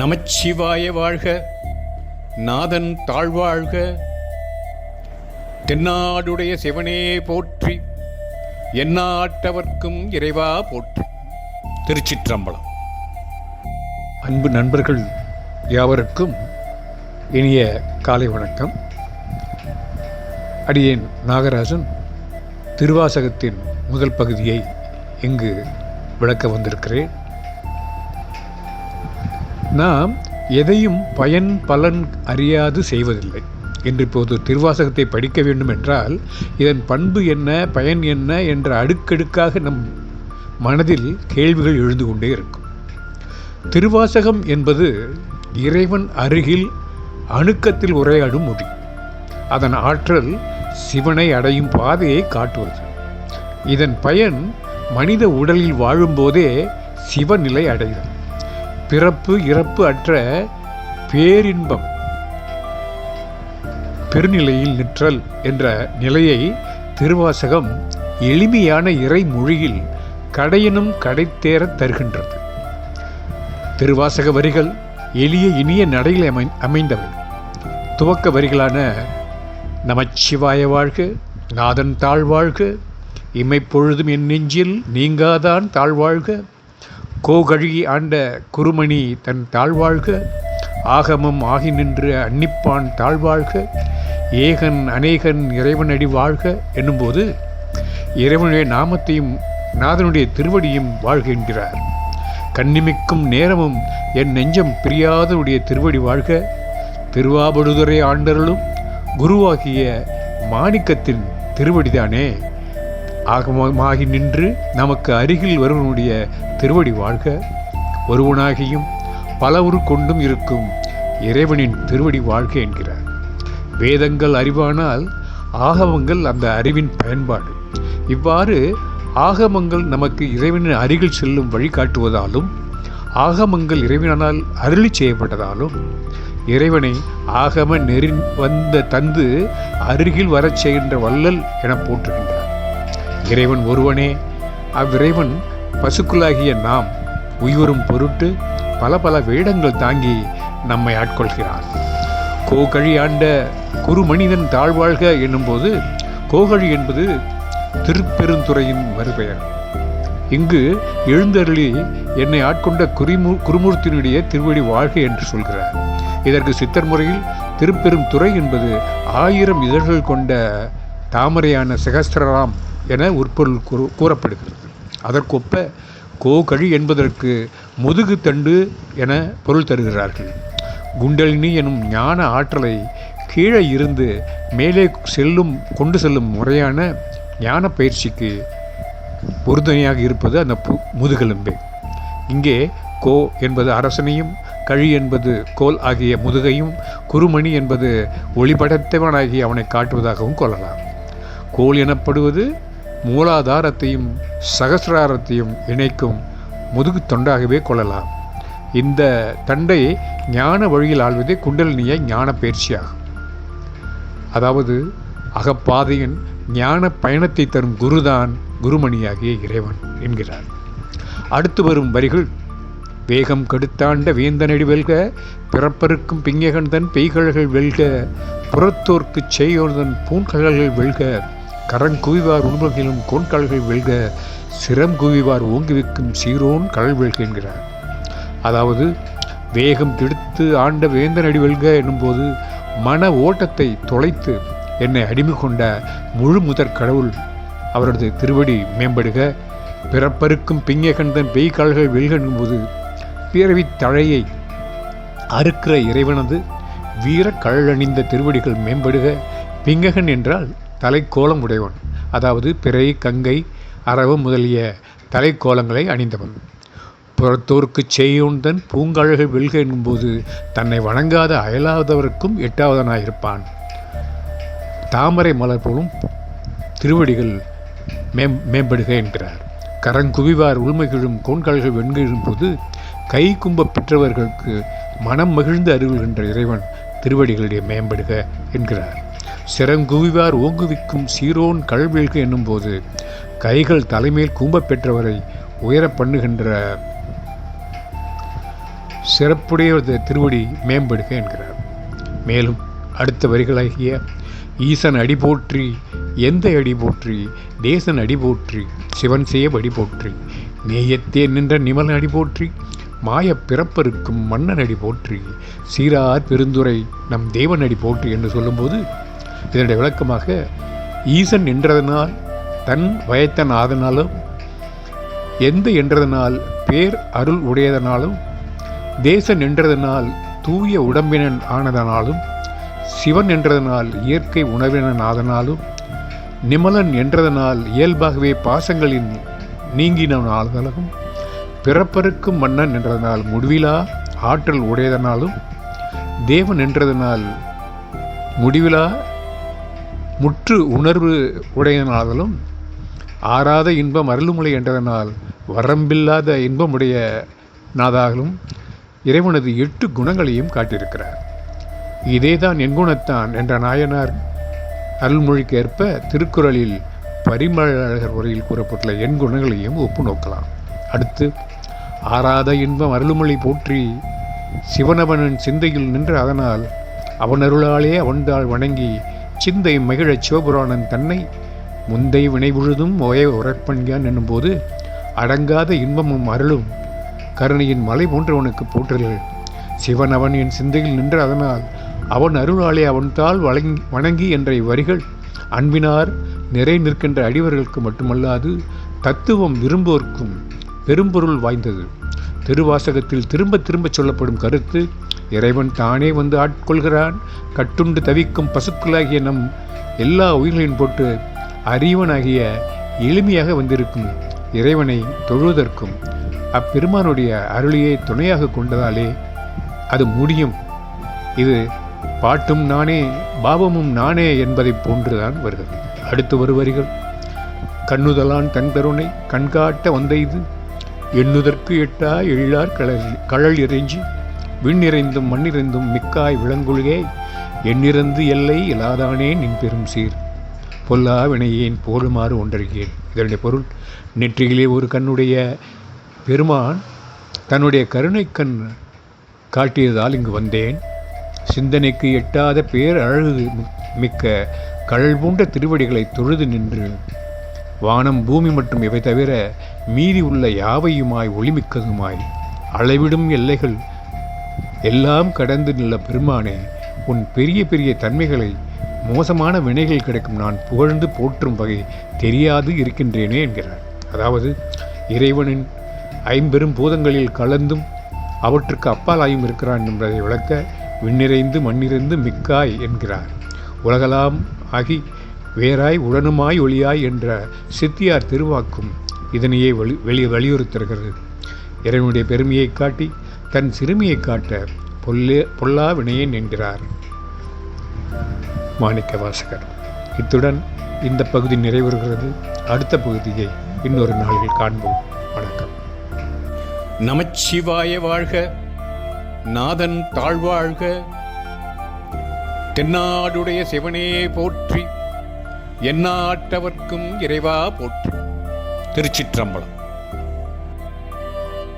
நமச்சிவாய வாழ்க, நாதன் தாழ்வாழ்க, தென்னாடுடைய சிவனே போற்றி, எந்நாட்டவர்க்கும் இறைவா போற்றி. திருச்சிற்றம்பலம். அன்பு நண்பர்கள் யாவருக்கும் இனிய காலை வணக்கம். அடியேன் நாகராஜன் திருவாசகத்தின் முதல் பகுதியை இங்கு விளக்க வந்திருக்கிறேன். நாம் எதையும் பயன் பலன் அறியாது செய்வதில்லை என்று இப்போது திருவாசகத்தை படிக்க வேண்டும் என்றால் இதன் பண்பு என்ன, பயன் என்ன என்ற அடுக்கடுக்காக நம் மனதில் கேள்விகள் எழுந்து கொண்டே இருக்கும். திருவாசகம் என்பது இறைவன் அருகில் அணுக்கத்தில் உரையாடும் மொழி. அதன் ஆற்றல் சிவனை அடையும் பாதையை காட்டுவது. இதன் பயன் மனித உடலில் வாழும்போதே சிவநிலை அடைகிறது. பிறப்பு இறப்பு அற்ற பேரின்பம் பெருநிலையில் நிற்றல் என்ற நிலையை திருவாசகம் எளிமையான இறை மொழியில் கடையினும் கடைத்தேற தருகின்றது. திருவாசக வரிகள் எளிய இனிய நடையில் அமைந்தவை. துவக்க வரிகளான நமச்சிவாய வாழ்க, நாதன் தாழ்வாழ்க, இமைப்பொழுதும் என் நெஞ்சில் நீங்காதான் தாழ்வாழ்க, கோகழி ஆண்ட குருமணி தன் தாழ்வாழ்க, ஆகமம் ஆகி நின்று அன்னிப்பான் தாழ்வாழ்க, ஏகன் அநேகன் இறைவனடி வாழ்க என்னும்போது இறைவனுடைய நாமத்தையும் நாதனுடைய திருவடியும் வாழ்க என்கிறார். கண்ணிமிக்கும் நேரமும் என் நெஞ்சம் பிரியாதனுடைய திருவடி வாழ்க, திருவாபடுதுறை ஆண்டருளும் குருவாகிய மாணிக்கத்தின் திருவடிதானே ஆகமமாகி நின்று நமக்கு அருகில் வருவனுடைய திருவடி வாழ்க, ஒருவனாகியும் பலவுரு கொண்டும் இருக்கும் இறைவனின் திருவடி வாழ்க என்கிறார். வேதங்கள் அறிவானால் ஆகமங்கள் அந்த அறிவின் பயன்பாடு. இவ்வாறு ஆகமங்கள் நமக்கு இறைவனின் அருகில் செல்லும் வழிகாட்டுவதாலும் ஆகமங்கள் இறைவனால் அருளி செய்யப்பட்டதாலும் இறைவனை ஆகம நெறி வந்த தந்து அருகில் வரச் செய்கின்ற வள்ளல் என போற்றுகின்றார். இறைவன் ஒருவனே. அவ்விறைவன் பசுக்களாகிய நாம் உய்வரும் பொருட்டு பல பல வேடங்கள் தாங்கி நம்மை ஆட்கொள்கிறார். கோகழி ஆண்ட குருமனிதன் தாழ்வாழ்க என்னும்போது கோகழி என்பது திருப்பெருந்துறையின் மறுபெயர். இங்கு எழுந்தருளி என்னை ஆட்கொண்ட குருமூர்த்தியினுடைய திருவடி வாழ்க என்று சொல்கிறார். இதற்கு சித்தர் முறையில் திருப்பெருந்துறை என்பது 1000 இதழ்கள் கொண்ட தாமரையான சகஸ்திரராம் என உட்பொருள் கூறப்படுகிறது. அதற்கொப்ப கோகழி என்பதற்கு முதுகு தண்டு என பொருள் தருகிறார்கள். குண்டலினி எனும் ஞான ஆற்றலை கீழே இருந்து மேலே கொண்டு செல்லும் முறையான ஞான பயிற்சிக்கு உறுதுணையாக இருப்பது அந்த முதுகெலும்பே. இங்கே கோ என்பது அரசனையும், கழி என்பது கோல் ஆகிய முதுகையும், குருமணி என்பது ஒளிபடைத்தவனாகிய அவனை காட்டுவதாகவும் கொள்ளலாம். கோல் எனப்படுவது மூலாதாரத்தையும் சகசிராரத்தையும் இணைக்கும் முதுகு தொண்டாகவே கொள்ளலாம். இந்த தண்டை ஞான வழியில் ஆள்வதே குண்டலினிய ஞான பயிற்சியாகும். அதாவது அகப்பாதையின் ஞான பயணத்தை தரும் குருதான் குருமணியாகிய இறைவன் என்கிறார். அடுத்து வரும் வரிகள் வேகம் கடுத்தாண்ட வேந்தனடி வெல்க, பிறப்பருக்கும் பிங்ககந்தன் பெய்கழல்கள் வெல்க, புறத்தோர்க்குச் செய்யோர்தன் பூன்கழல்கள் வெல்க, கரங்குவிவார் உண்மைகளும் கோன்கழல்கள் வெல்க, சிரம் குவிவார் ஓங்குவிக்கும் சீரோன் கடல் வெல்க என்கிறார். அதாவது வேகம் கெடுத்து ஆண்ட வேந்தனடி வெல்க என்னும்போது மன ஓட்டத்தை தொலைத்து என்னை அடிமை கொண்ட முழு முதற் கடவுள் அவரது திருவடி மேம்படுக, பிறப்பருக்கும் பிங்ககந்தன் பெய்கழல்கள் வெல்க என்னும்போது பிறவி தழையை அறுக்கிற இறைவனது வீர கழலணிந்த திருவடிகள் மேம்படுக. பிங்ககன் என்றால் தலைக்கோலம் உடையவன், அதாவது பிறை, கங்கை, அரவு முதலிய தலைக்கோலங்களை அணிந்தவன். புறத்தோர்க்குச் செய்யோன்தன் பூங்கழல்கள் வெல்க என்னும்போது தன்னை வணங்காத அயலாதவருக்கும் எட்டாவதனாயிருப்பான். தாமரை மலர் போலும் திருவடிகள் மேம்படுக என்கிறார். கரங்குவிவார் உள்மைகளும் கோன்கால்கள் வெண்கிழும் போது கை கும்ப பெற்றவர்களுக்கு மனம் மகிழ்ந்து அருள்கின்ற இறைவன் திருவடிகளுடைய மேம்படுக என்கிறார். சிறங்குவிவார் ஓங்குவிக்கும் சீரோன் கல்வெல்கு என்னும்போது கைகள் தலைமேல் கூம்ப பெற்றவரை உயர பண்ணுகின்ற சிறப்புடைய திருவடி மேம்படுக என்கிறார். மேலும் அடுத்த வரிகளாகிய ஈசன் அடி போற்றி, எந்த அடி போற்றி, தேசன் அடி போற்றி, சிவன் சேவ் அடி போற்றி, நேயத்தே நின்ற நிமலன் அடி போற்றி, மாயப் பிறப்பருக்கும் மன்னன் அடி போற்றி, சீரார் பெருந்துரை நம் தேவன் அடி போற்றி என்று சொல்லும்போது இதனுடைய விளக்கமாக ஈசன் என்றதனால் தன் வயத்தன் ஆதனாலும், எந்த என்றதனால் பேர் அருள் உடையதனாலும், தேசன் என்றதனால் தூய உடம்பினன் ஆனதனாலும், சிவன் என்றதனால் இயற்கை உணவினன் ஆதனாலும், நிமலன் என்றதனால் இயல்பாகவே பாசங்களின் நீங்கினாலும், பிறப்பருக்கும் மன்னன் என்றதனால் முடிவிலா ஆற்றல் உடையதனாலும், தேவன் என்றதனால் முடிவிலா முற்று உணர்வு உடையதனாலும், ஆறாத இன்பம் அருளுமுலை என்றதனால் வரம்பில்லாத இன்பமுடைய நாதாகவும் இறைவனது 8 குணங்களையும் காட்டியிருக்கிறார். இதேதான் என்குணத்தான் என்ற நாயனார் அருள்மொழிக்கு ஏற்ப திருக்குறளில் பரிமளகர் உரையில் கூறப்பட்டுள்ள எண்குணங்களையும் ஒப்பு நோக்கலாம். அடுத்து ஆறாத இன்பம் அருளுமொழி போற்றி, சிவனவனின் சிந்தையில் நின்று அதனால் அவன் அருளாலே அவன்தாள் வணங்கி சிந்தை மகிழச் சிவபுராணன் தன்னை முந்தை வினைவுழுதும் ஒய உரைப்பண்கான் என்னும்போது அடங்காத இன்பமும் அருளும் கருணையின் மலை போன்றவனுக்கு போற்றல்கள். சிவன் அவன் என் சிந்தையில் நின்று அதனால் அவன் அருளாலே அவன்தாள் வணங்கி என்ற இவ்வரிகள் அன்பினார் நிறை நிற்கின்ற அடிவர்களுக்கு மட்டுமல்லாது தத்துவம் விரும்போர்க்கும் பெரும்பொருள் வாய்ந்தது. திருவாசகத்தில் திரும்ப திரும்ப சொல்லப்படும் கருத்து, இறைவன் தானே வந்து ஆட்கொள்கிறான், கட்டுண்டு தவிக்கும் பசுக்களாகிய நம் எல்லா உயிர்களின் போட்டு அறிவனாகிய எளிமையாக வந்திருக்கும் இறைவனை தொழுவதற்கும் அப்பெருமானுடைய அருளியை துணையாக கொண்டதாலே அது முடியும். இது பாட்டும் நானே பாவமும் நானே என்பதை போன்றுதான் வருகிறது. அடுத்து வருவரிகள், கண்ணுதலான் தன் கருணை கண்காட்ட வந்த இது எண்ணுதற்கு எட்டா எழிலார் கழல் இறைஞ்சி விண்ணிறைந்தும் மண்ணிறைந்தும் மிக்காய் விளங்குழுகே எண்ணிறந்து எல்லை இலாதானே நின் பெரும் சீர் பொல்லா வினையேன் போடுமாறு ஒன்றறிகேன். இதனுடைய பொருள், நெற்றியிலே ஒரு கண்ணுடைய பெருமான் தன்னுடைய கருணை கண் காட்டியதால் இங்கு வந்தேன். சிந்தனைக்கு எட்டாத பேர் அழகு மிக்க கழல் போன்ற திருவடிகளை தொழுது நின்று வானம் பூமி மற்றும் இவை தவிர மீதி உள்ள யாவையுமாய் ஒளிமிக்கதுமாய் அளவிடும் எல்லைகள் எல்லாம் கடந்து நின்ற பெருமானே, உன் பெரிய பெரிய தன்மைகளை மோசமான வினைகள் கிடைக்கும் நான் புகழ்ந்து போற்றும் வகை தெரியாது இருக்கின்றேனே என்கிறார். அதாவது இறைவனின் 5 பூதங்களில் கலந்தும் அவற்றுக்கு அப்பாலாயும் இருக்கிறான் என்பதை விளக்க விண்ணிறைந்து மண்ணிறைந்து மிக்காய் என்கிறார். உலகலாம் ஆகி வேறாய் உடனுமாய் ஒளியாய் என்ற சித்தியார் திருவாக்கும் இதனையே வலியுறுத்துகிறது. இறைவனுடைய பெருமையை காட்டி தன் சிறுமியை காட்ட பொல்லா வினையேன் என்கிறார் மாணிக்க வாசகர். இத்துடன் இந்த பகுதி நிறைவுறுகிறது. அடுத்த பகுதியை இன்னொரு நாளில் காண்போம். வணக்கம். நமச்சிவாய வாழ்க, நாதன் தாழ்வாழ்க, தென்னாடுடைய சிவனே போற்றி, எந்நாட்டவர்க்கும் இறைவா போற்றி. திருச்சிற்றம்பலம்.